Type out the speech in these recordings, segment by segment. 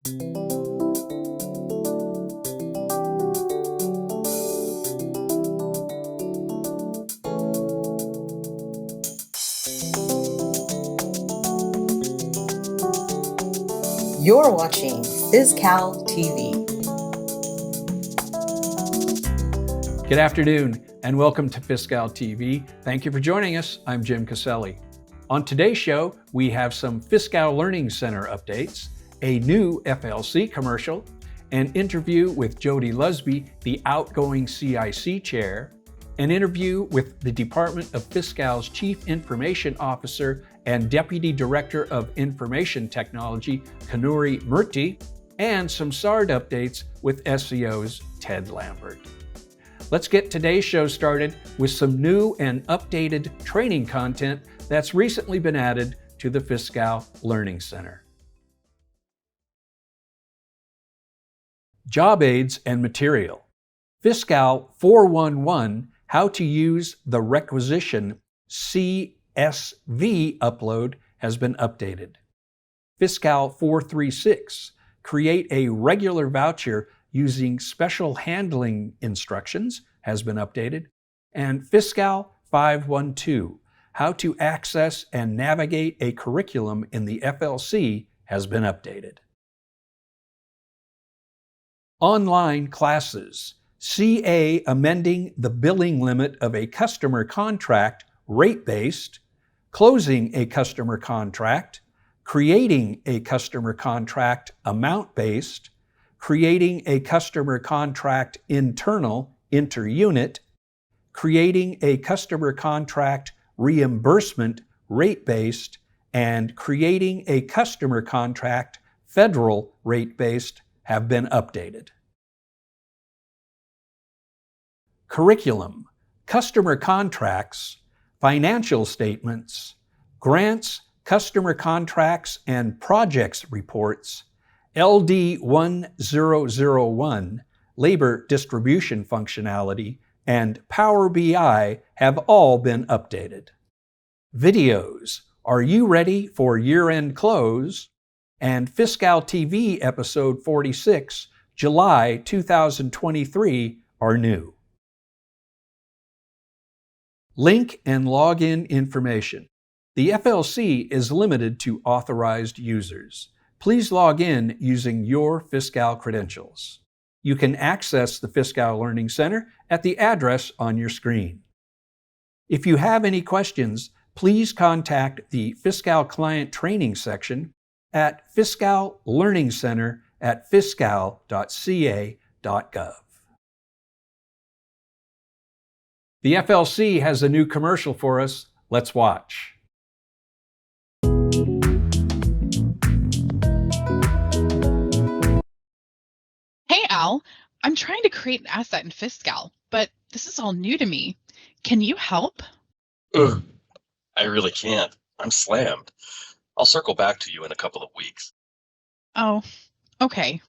You're watching FISCal TV. Good afternoon and welcome to FISCal TV. Thank you for joining us. I'm Jim Caselli. On today's show, we have some FISCal Learning Center updates, a new FLC commercial, an interview with Jody Lusby, the outgoing CIC Chair, an interview with the Department of Fiscal's Chief Information Officer and Deputy Director of Information Technology, Kanuri Murty, and some SARD updates with SCO's Ted Lambert. Let's get today's show started with some new and updated training content that's recently been added to the FISCal Learning Center. Job aids and material. FISCal 411, how to use the requisition CSV upload has been updated. FISCal 436, create a regular voucher using special handling instructions has been updated. And FISCal 512, how to access and navigate a curriculum in the FLC has been updated. Online classes. CA amending the billing limit of a customer contract rate-based, closing a customer contract, creating a customer contract amount-based, creating a customer contract internal inter-unit, creating a customer contract reimbursement rate-based, and creating a customer contract federal rate-based have been updated. Curriculum, customer contracts, financial statements, grants, customer contracts and projects reports, LD 1001, labor distribution functionality, and Power BI have all been updated. Videos, are you ready for year-end close? And FISCalTv episode 46, July 2023 are new. Link and login information. The FLC is limited to authorized users. Please log in using your FISCal credentials. You can access the FISCal Learning Center at the address on your screen. If you have any questions, please contact the FISCal Client Training section at FISCal Learning Center at fiscal.ca.gov. The FLC has a new commercial for us. Let's watch. Hey Al, I'm trying to create an asset in FISCal, but this is all new to me. Can you help? I really can't. I'm slammed. I'll circle back to you in a couple of weeks. Oh, okay.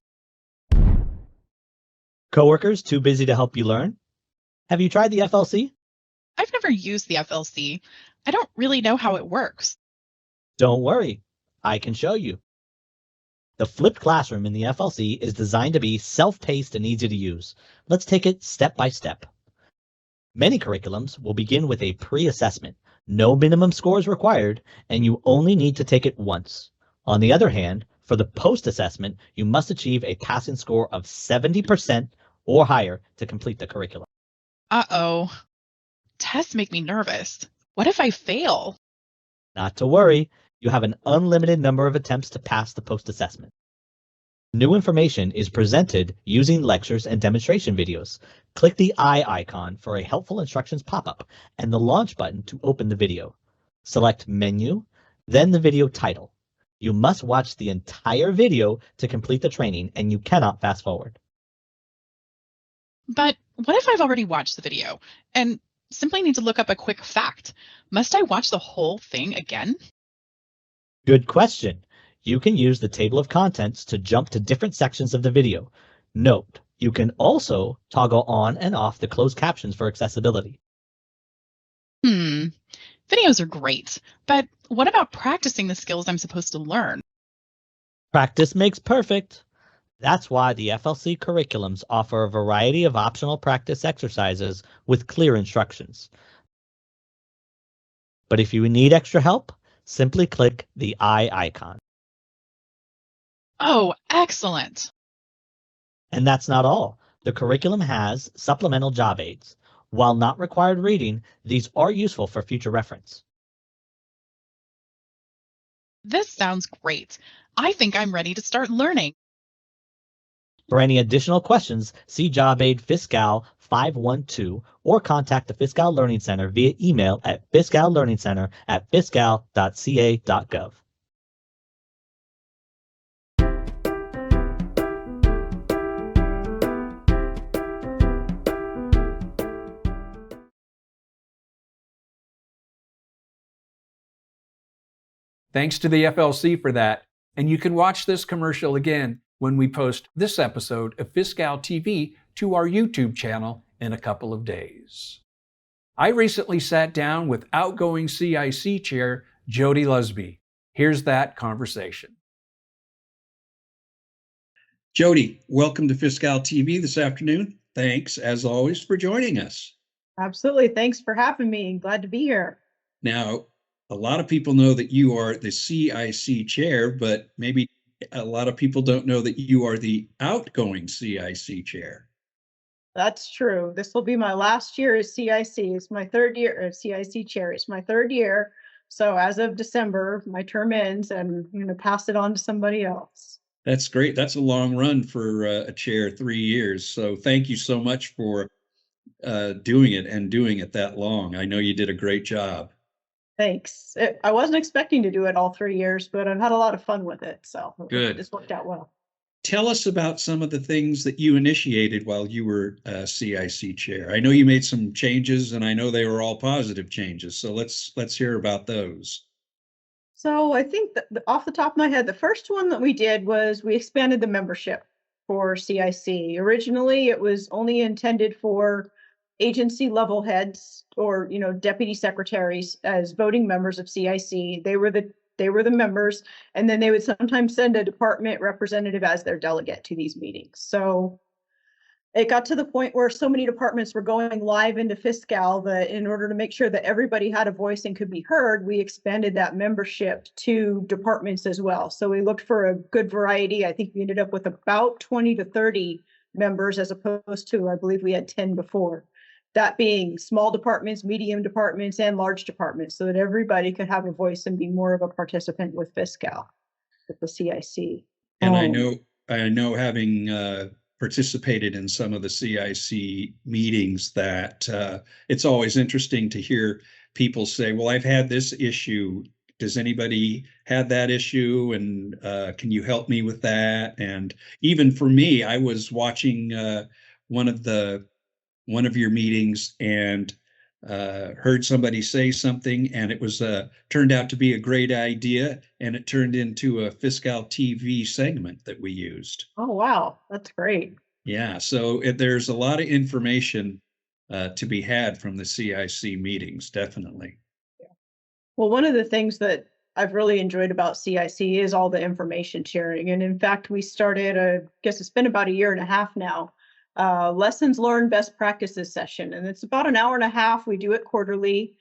Coworkers too busy to help you learn? Have you tried the FLC? I've never used the FLC. I don't really know how it works. Don't worry, I can show you. The flipped classroom in the FLC is designed to be self-paced and easy to use. Let's take it step by step. Many curriculums will begin with a pre-assessment. No minimum scores required, and you only need to take it once. On the other hand, for the post-assessment, you must achieve a passing score of 70% or higher to complete the curriculum. Uh-oh. Tests make me nervous. What if I fail? Not to worry, you have an unlimited number of attempts to pass the post-assessment. New information is presented using lectures and demonstration videos. Click the eye icon for a helpful instructions pop-up and the launch button to open the video. Select Menu, then the video title. You must watch the entire video to complete the training, and you cannot fast forward. But what if I've already watched the video and simply need to look up a quick fact? Must I watch the whole thing again? Good question. You can use the table of contents to jump to different sections of the video. Note, you can also toggle on and off the closed captions for accessibility. Videos are great, but what about practicing the skills I'm supposed to learn? Practice makes perfect. That's why the FLC curriculums offer a variety of optional practice exercises with clear instructions. But if you need extra help, simply click the eye icon. Oh, excellent. And that's not all. The curriculum has supplemental job aids. While not required reading, these are useful for future reference. This sounds great. I think I'm ready to start learning. For any additional questions, see Job Aid FISCal 512 or contact the FISCal Learning Center via email at fiscallearningcenter@fiscal.ca.gov. Thanks to the FLC for that. And you can watch this commercial again when we post this episode of FISCalTv to our YouTube channel in a couple of days. I recently sat down with outgoing CIC Chair Jody Lusby. Here's that conversation. Jody, welcome to FISCalTv this afternoon. Thanks, as always, for joining us. Absolutely. Thanks for having me. Glad to be here. Now, a lot of people know that you are the CIC Chair, but maybe a lot of people don't know that you are the outgoing CIC Chair. That's true. This will be my last year as CIC. It's my third year as CIC Chair. It's my third year. So as of December, my term ends, and I'm going to pass it on to somebody else. That's great. That's a long run for a chair, 3 years. So thank you so much for doing it and doing it that long. I know you did a great job. Thanks. I wasn't expecting to do it all 3 years, but I've had a lot of fun with it. So good. This worked out well. Tell us about some of the things that you initiated while you were CIC Chair. I know you made some changes, and I know they were all positive changes. So let's hear about those. So I think that off the top of my head, the first one that we did was we expanded the membership for CIC. Originally, it was only intended for agency level heads or deputy secretaries as voting members of CIC. They were the members, and then they would sometimes send a department representative as their delegate to these meetings. So it got to the point where so many departments were going live into FISCal that in order to make sure that everybody had a voice and could be heard, we expanded that membership to departments as well. So we looked for a good variety. I think we ended up with about 20 to 30 members as opposed to, I believe we had 10 before. That being small departments, medium departments, and large departments, so that everybody could have a voice and be more of a participant with FISCal, with the CIC. And I know having participated in some of the CIC meetings that it's always interesting to hear people say, well, I've had this issue. Does anybody have that issue? And can you help me with that? And even for me, I was watching one of your meetings and heard somebody say something, and it was turned out to be a great idea, and it turned into a FISCalTv segment that we used. Oh, wow. That's great. Yeah, so there's a lot of information to be had from the CIC meetings, definitely. Yeah. Well, one of the things that I've really enjoyed about CIC is all the information sharing. And in fact, we started, I guess it's been about 1.5 years now, lessons learned best practices session. And it's about 1.5 hours. We do it quarterly.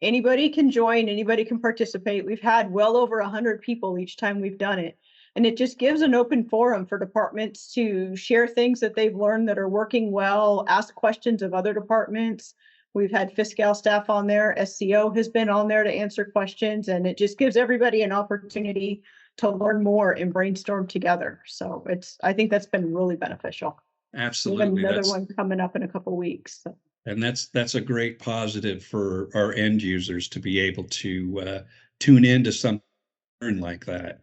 Anybody can join, anybody can participate. We've had well over 100 people each time we've done it. And it just gives an open forum for departments to share things that they've learned that are working well, ask questions of other departments. We've had FISCal staff on there. SCO has been on there to answer questions, and it just gives everybody an opportunity to learn more and brainstorm together. So I think that's been really beneficial. Absolutely. Another one coming up in a couple of weeks. So. And that's a great positive for our end users to be able to tune into something like that.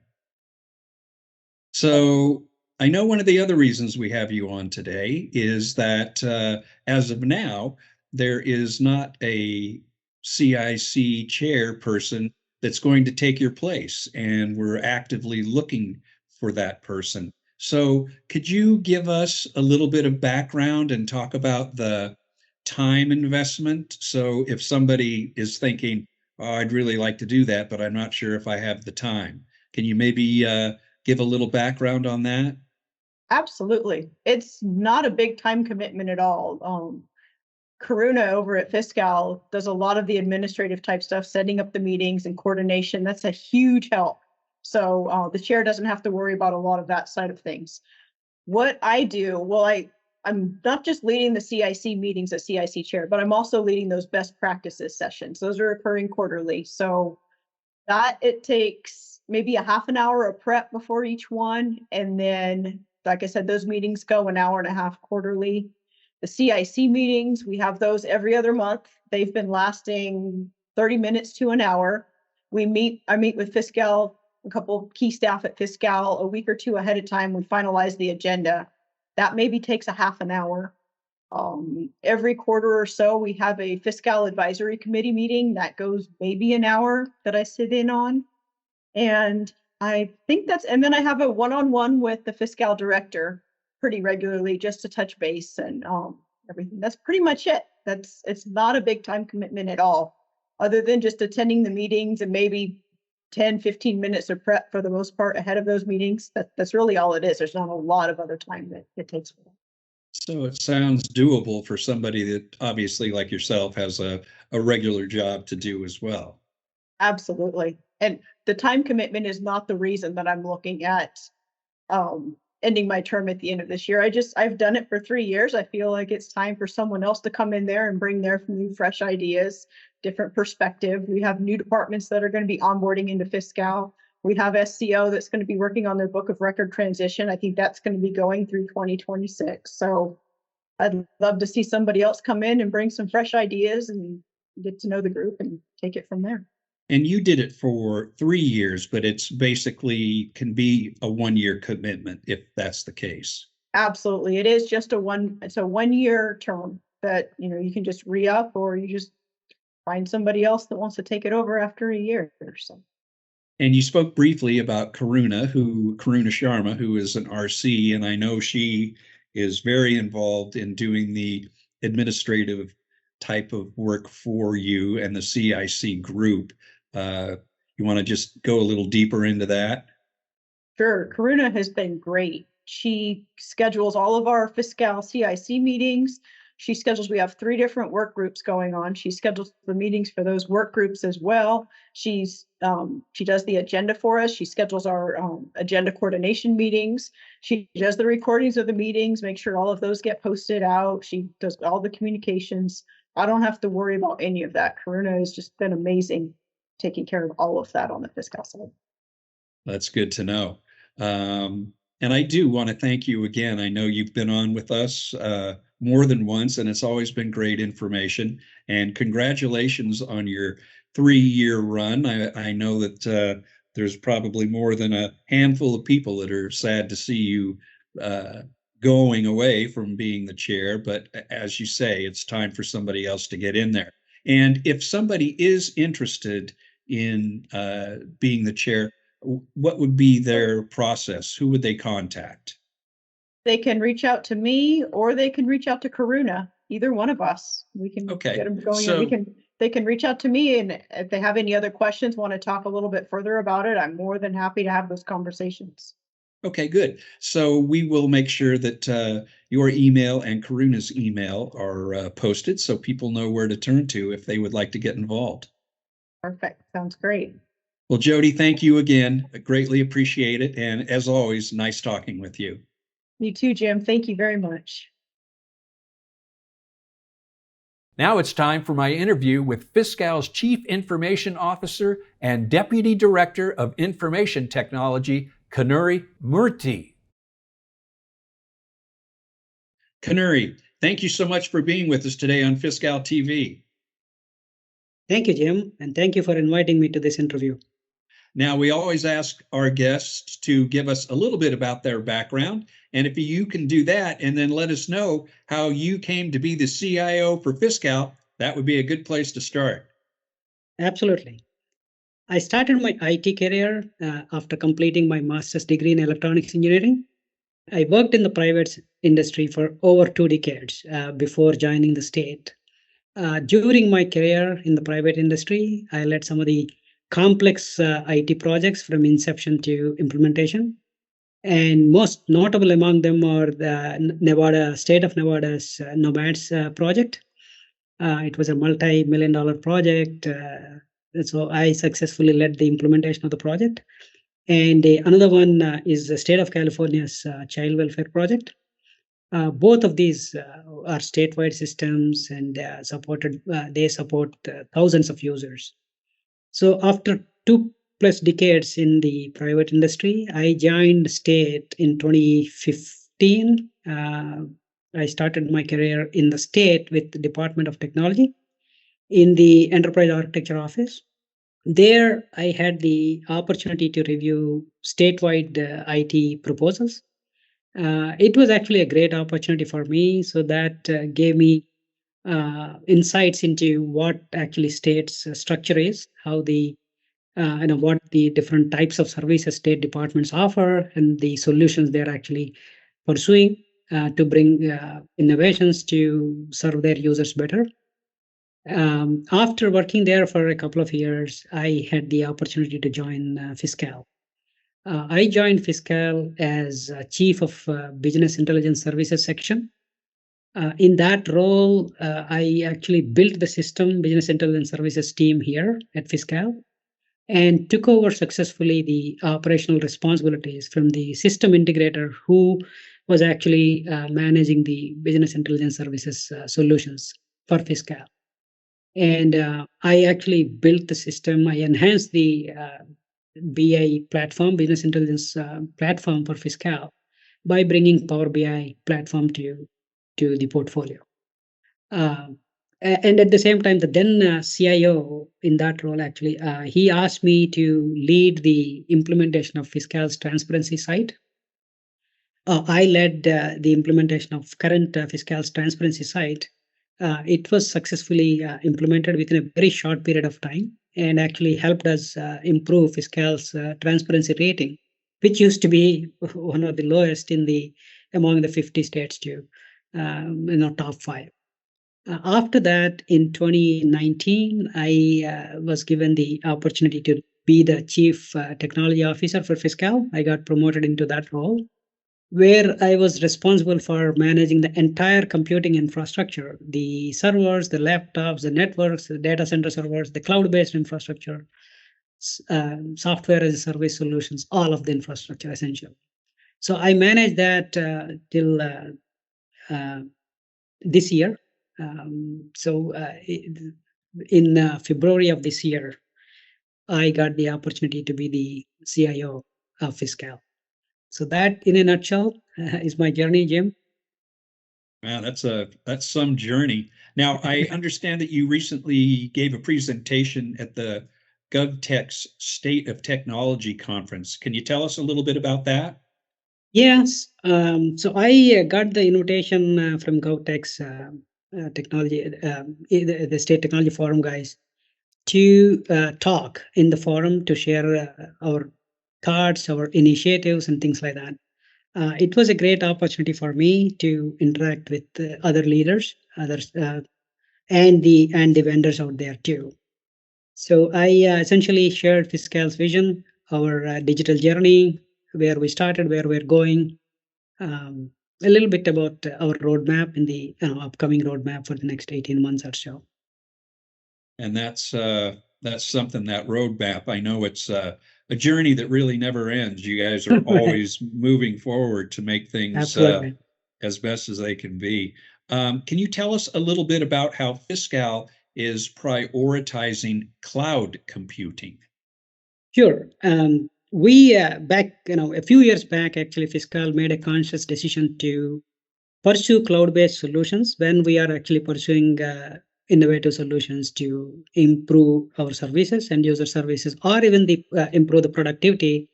So I know one of the other reasons we have you on today is that as of now, there is not a CIC chairperson that's going to take your place, and we're actively looking for that person. So could you give us a little bit of background and talk about the time investment? So if somebody is thinking, oh, I'd really like to do that, but I'm not sure if I have the time. Can you maybe give a little background on that? Absolutely. It's not a big time commitment at all. Karuna over at FISCal does a lot of the administrative type stuff, setting up the meetings and coordination. That's a huge help. So the chair doesn't have to worry about a lot of that side of things. What I do, well, I'm not just leading the CIC meetings at CIC Chair, but I'm also leading those best practices sessions. Those are occurring quarterly. So that it takes maybe a half an hour of prep before each one. And then, like I said, those meetings go an hour and a half quarterly. The CIC meetings, we have those every other month. They've been lasting 30 minutes to an hour. I meet with FISCal, a couple of key staff at FISCal a week or two ahead of time. We finalize the agenda. That maybe takes a half an hour. Every quarter or so, we have a FISCal advisory committee meeting that goes maybe an hour that I sit in on. And I think and then I have a one-on-one with the FISCal director pretty regularly just to touch base and everything. That's pretty much it. It's not a big time commitment at all, other than just attending the meetings and maybe 10, 15 minutes of prep for the most part ahead of those meetings. That's really all it is. There's not a lot of other time that it takes for that. So it sounds doable for somebody that obviously, like yourself, has a regular job to do as well. Absolutely. And the time commitment is not the reason that I'm looking at ending my term at the end of this year. I've done it for 3 years. I feel like it's time for someone else to come in there and bring their new, fresh ideas, different perspective. We have new departments that are going to be onboarding into FISCal. We have SCO that's going to be working on their book of record transition. I think that's going to be going through 2026. So I'd love to see somebody else come in and bring some fresh ideas and get to know the group and take it from there. And you did it for 3 years, but it's basically can be a 1-year commitment if that's the case. Absolutely. It is just it's a 1-year term that, you can just re-up, or you just find somebody else that wants to take it over after a year or so. And you spoke briefly about Karuna Sharma, who is an RC, and I know she is very involved in doing the administrative type of work for you and the CIC group. You want to just go a little deeper into that? Sure. Karuna has been great. She schedules all of our FISCal CIC meetings. We have 3 different work groups going on. She schedules the meetings for those work groups as well. She does the agenda for us. She schedules our agenda coordination meetings. She does the recordings of the meetings, make sure all of those get posted out. She does all the communications. I don't have to worry about any of that. Karuna has just been amazing taking care of all of that on the FISCal side. That's good to know. And I do want to thank you again. I know you've been on with us more than once, and it's always been great information. And congratulations on your 3-year run. I know that there's probably more than a handful of people that are sad to see you going away from being the chair. But as you say, it's time for somebody else to get in there. And if somebody is interested in being the chair, what would be their process? Who would they contact? They can reach out to me, or they can reach out to Karuna. Either one of us. We can get them going. So, they can reach out to me, and if they have any other questions, want to talk a little bit further about it, I'm more than happy to have those conversations. Okay, good. So we will make sure that your email and Karuna's email are posted so people know where to turn to if they would like to get involved. Perfect. Sounds great. Well, Jody, thank you again. I greatly appreciate it. And as always, nice talking with you. You too, Jim. Thank you very much. Now it's time for my interview with FISCal's Chief Information Officer and Deputy Director of Information Technology, Kanuri Murty. Kanuri, thank you so much for being with us today on FISCalTv. Thank you, Jim, and thank you for inviting me to this interview. Now, we always ask our guests to give us a little bit about their background, and if you can do that and then let us know how you came to be the CIO for FISCal, that would be a good place to start. Absolutely. I started my IT career after completing my master's degree in electronics engineering. I worked in the private industry for over 2 decades before joining the state. During my career in the private industry, I led some of the complex IT projects from inception to implementation. And most notable among them are the state of Nevada's Nomads project. It was a multi-million-dollar project. So I successfully led the implementation of the project. And another one is the state of California's child welfare project. Both of these are statewide systems, and they support thousands of users. So after 2+ decades in the private industry, I joined state in 2015. I started my career in the state with the Department of Technology in the Enterprise Architecture Office. There, I had the opportunity to review statewide IT proposals. It was actually a great opportunity for me. So that gave me insights into what actually state's structure is, how what the different types of services state departments offer, and the solutions they're actually pursuing to bring innovations to serve their users better. After working there for a couple of years, I had the opportunity to join FISCal. I joined FISCal as Chief of Business Intelligence Services section. In that role, I actually built the system Business Intelligence Services team here at FISCal and took over successfully the operational responsibilities from the system integrator who was actually managing the Business Intelligence Services solutions for FISCal. And I actually built the system. I enhanced the BI platform, Business Intelligence platform for FISCal by bringing Power BI platform to the portfolio. And at the same time, the then CIO in that role, actually, he asked me to lead the implementation of FISCal's transparency site. I led the implementation of current FISCal's transparency site. It was successfully implemented within a very short period of time and actually helped us improve FISCal's transparency rating, which used to be one of the lowest among the 50 states to top 5. After that, in 2019, I was given the opportunity to be the Chief Technology Officer for FISCal. I got promoted into that role, where I was responsible for managing the entire computing infrastructure, the servers, the laptops, the networks, the data center servers, the cloud-based infrastructure, software as a service solutions, all of the infrastructure essentially. So I managed that till this year. In February of this year, I got the opportunity to be the CIO of FISCal. So that, in a nutshell, is my journey, Jim. Man, that's some journey. Now, I understand that you recently gave a presentation at the GovTech's State of Technology Conference. Can you tell us a little bit about that? Yes. So I got the invitation from GovTech's technology, the State Technology Forum guys, to talk in the forum to share our thoughts, our initiatives, and things like that. It was a great opportunity for me to interact with other leaders, and the vendors out there too. So I essentially shared FISCal's vision, our digital journey, where we started, where we're going, a little bit about our roadmap in the upcoming roadmap for the next 18 months or so. And that's something, that roadmap. I know it's a journey that really never ends. You guys are always moving forward to make things as best as they can be. Can you tell us a little bit about how FISCal is prioritizing cloud computing? Sure. We back, a few years back, actually, FISCal made a conscious decision to pursue cloud-based solutions when we are actually pursuing innovative solutions to improve our services and user services, or even improve the productivity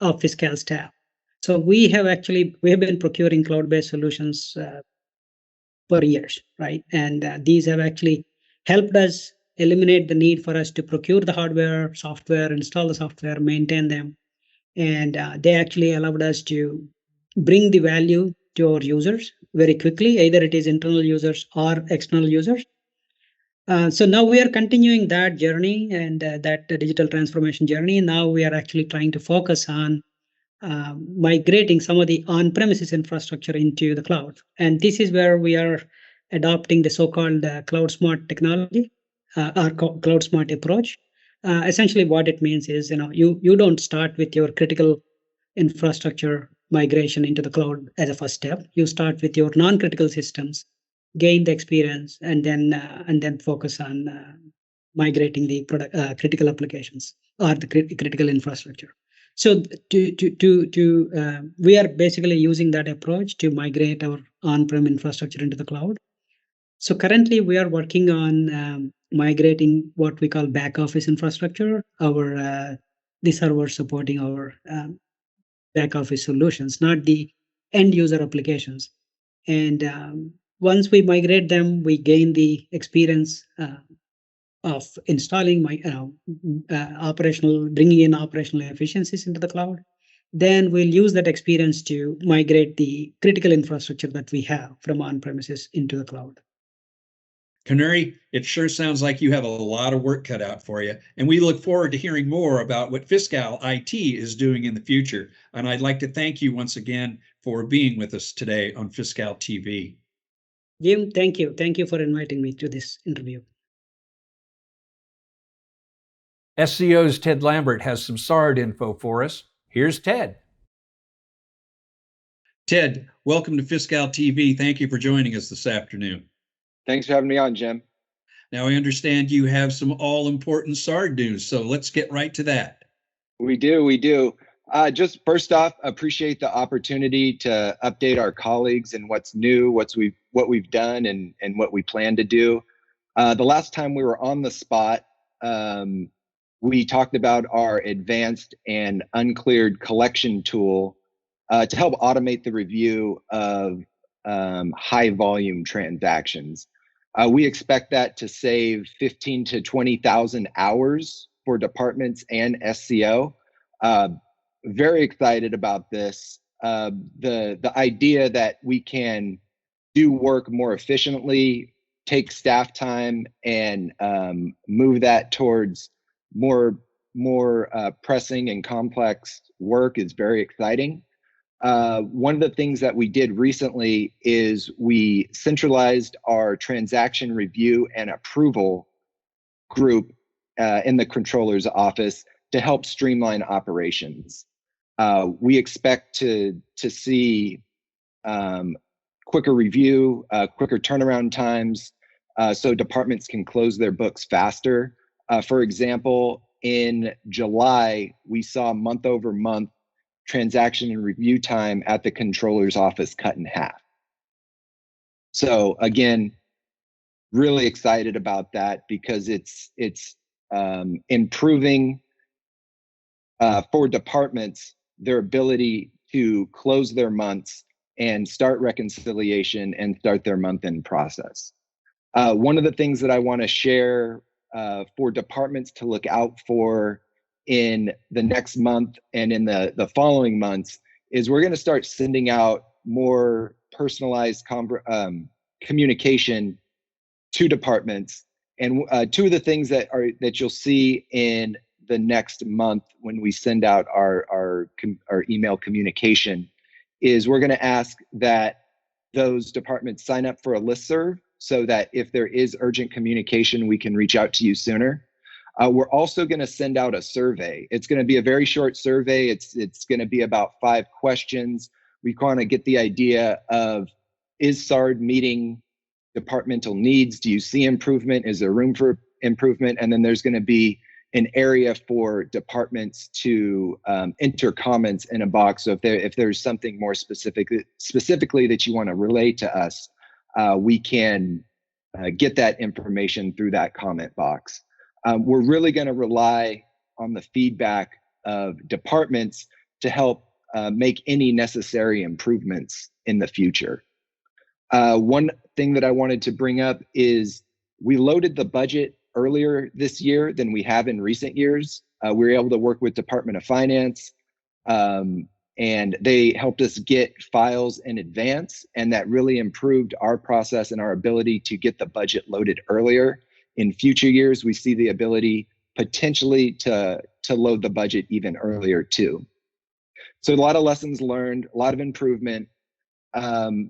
of FISCal staff. So we have been procuring cloud-based solutions for years, right? And these have actually helped us eliminate the need for us to procure the hardware, software, install the software, maintain them. And they actually allowed us to bring the value to our users very quickly, either it is internal users or external users. So now we are continuing that journey and that digital transformation journey. Now we are actually trying to focus on migrating some of the on-premises infrastructure into the cloud. And this is where we are adopting the so-called cloud smart technology, cloud smart approach. Essentially, what it means is, you don't start with your critical infrastructure migration into the cloud as a first step. You start with your non-critical systems, gain the experience, and then focus on migrating the critical applications or the critical infrastructure. So we are basically using that approach to migrate our on-prem infrastructure into the cloud. So currently we are working on migrating what we call back office infrastructure, the server supporting our back office solutions, not the end user applications. And once we migrate them, we gain the experience of installing bringing in operational efficiencies into the cloud. Then we'll use that experience to migrate the critical infrastructure that we have from on-premises into the cloud. Kanuri, it sure sounds like you have a lot of work cut out for you, and we look forward to hearing more about what FISCal IT is doing in the future. And I'd like to thank you once again for being with us today on FISCalTv. Jim, thank you. Thank you for inviting me to this interview. SCO's Ted Lambert has some SARD info for us. Here's Ted. Ted, welcome to FISCalTv. Thank you for joining us this afternoon. Thanks for having me on, Jim. Now, I understand you have some all-important SARD news, so let's get right to that. We do. Just first off, appreciate the opportunity to update our colleagues and what's new, what we've done, and what we plan to do. The last time we were on the spot, we talked about our advanced and uncleared collection tool to help automate the review of high volume transactions. We expect that to save 15 to 20,000 hours for departments and SCO. Very excited about this. The idea that we can do work more efficiently, take staff time, and move that towards more pressing and complex work is very exciting. One of the things that we did recently is we centralized our transaction review and approval group in the controller's office to help streamline operations. We expect to see quicker review, quicker turnaround times, so departments can close their books faster. For example, in July, we saw month over month transaction and review time at the controller's office cut in half. So again, really excited about that because it's improving for departments their ability to close their months and start reconciliation and start their month-end process. One of the things that I want to share for departments to look out for in the next month and in the following months is we're going to start sending out more personalized communication to departments. And two of the things that you'll see in the next month when we send out our email communication is we're going to ask that those departments sign up for a listserv so that if there is urgent communication, we can reach out to you sooner. We're also going to send out a survey. It's going to be a very short survey. It's going to be about 5 questions. We want to get the idea of, is SARD meeting departmental needs? Do you see improvement? Is there room for improvement? And then there's going to be an area for departments to enter comments in a box. So if there's something more specifically that you want to relay to us, we can get that information through that comment box. We're really going to rely on the feedback of departments to help make any necessary improvements in the future. One thing that I wanted to bring up is we loaded the budget earlier this year than we have in recent years. We were able to work with Department of Finance, and they helped us get files in advance, and that really improved our process and our ability to get the budget loaded earlier. In future years, we see the ability potentially to load the budget even earlier too. So a lot of lessons learned, a lot of improvement.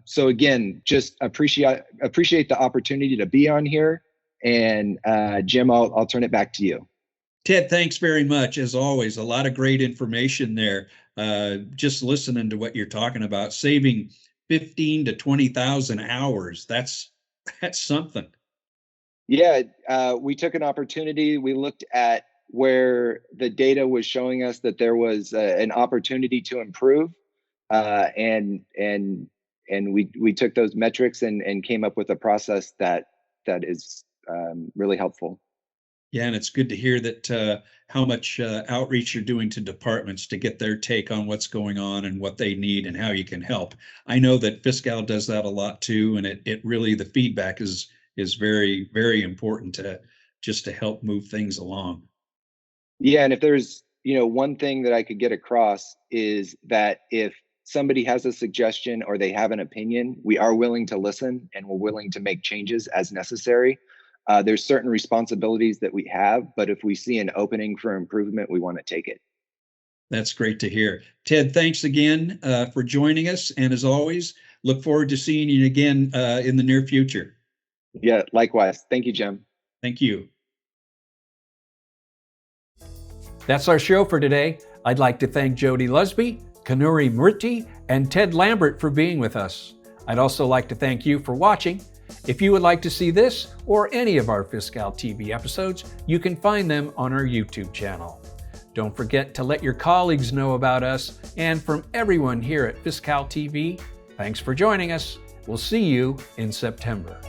So again, just appreciate the opportunity to be on here. And Jim, I'll turn it back to you. Ted, thanks very much. As always, a lot of great information there. Just listening to what you're talking about, saving 15 to 20,000 hours. That's something. Yeah, we took an opportunity. We looked at where the data was showing us that there was an opportunity to improve, and we took those metrics and came up with a process that is really helpful. Yeah, and it's good to hear that how much outreach you're doing to departments to get their take on what's going on and what they need and how you can help. I know that FISCal does that a lot too, and it really, the feedback is very, very important to help move things along. Yeah, and if there's one thing that I could get across is that if somebody has a suggestion or they have an opinion, we are willing to listen and we're willing to make changes as necessary. There's certain responsibilities that we have, but if we see an opening for improvement, we want to take it. That's great to hear. Ted, thanks again for joining us. And as always, look forward to seeing you again in the near future. Yeah, likewise. Thank you, Jim. Thank you. That's our show for today. I'd like to thank Jody Lusby, Kanuri Murty, and Ted Lambert for being with us. I'd also like to thank you for watching. If you would like to see this or any of our FISCalTv episodes, you can find them on our YouTube channel. Don't forget to let your colleagues know about us, and from everyone here at FISCalTv, thanks for joining us. We'll see you in September.